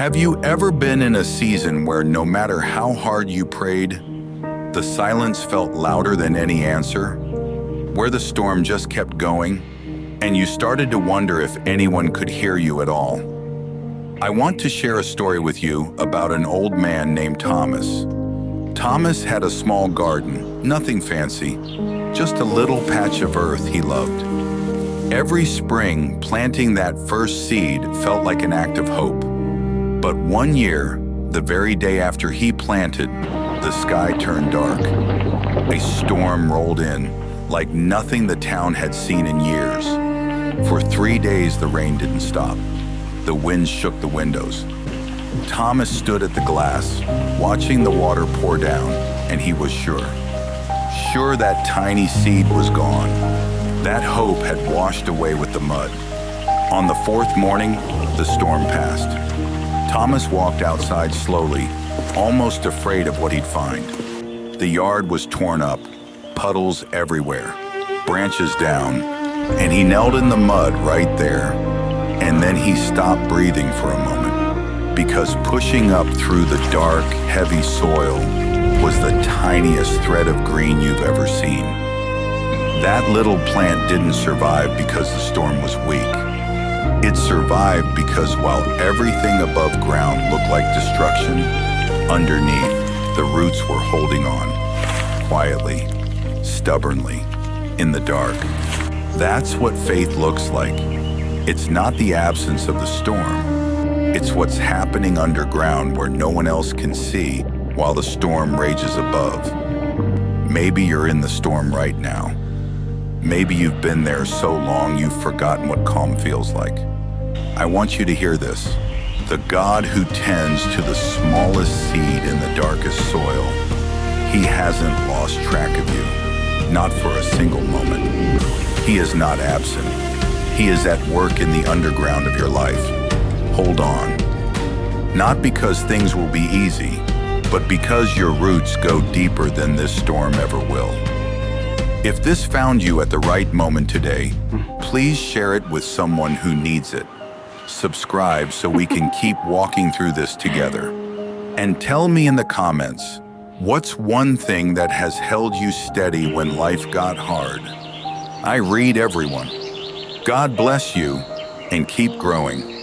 Have you ever been in a season where no matter how hard you prayed, the silence felt louder than any answer? Where the storm just kept going, and you started to wonder if anyone could hear you at all? I want to share a story with you about an old man named Thomas. Thomas had a small garden, nothing fancy, just a little patch of earth he loved. Every spring, planting that first seed felt like an act of hope. But one year, the very day after he planted, the sky turned dark. A storm rolled in, like nothing the town had seen in years. For 3 days, the rain didn't stop. The wind shook the windows. Thomas stood at the glass, watching the water pour down, and he was sure that tiny seed was gone. That hope had washed away with the mud. On the fourth morning, the storm passed. Thomas walked outside slowly, almost afraid of what he'd find. The yard was torn up, puddles everywhere, branches down, and he knelt in the mud right there. And then he stopped breathing for a moment, because pushing up through the dark, heavy soil was the tiniest thread of green you've ever seen. That little plant didn't survive because the storm was weak. It survived because while everything above ground looked like destruction, underneath, the roots were holding on, quietly, stubbornly, in the dark. That's what faith looks like. It's not the absence of the storm. It's what's happening underground where no one else can see while the storm rages above. Maybe you're in the storm right now. Maybe you've been there so long you've forgotten what calm feels like. I want you to hear this. The God who tends to the smallest seed in the darkest soil, He hasn't lost track of you, not for a single moment. He is not absent. He is at work in the underground of your life. Hold on. Not because things will be easy, but because your roots go deeper than this storm ever will. If this found you at the right moment today, please share it with someone who needs it. Subscribe so we can keep walking through this together. And tell me in the comments, what's one thing that has held you steady when life got hard? I read everyone. God bless you and keep growing.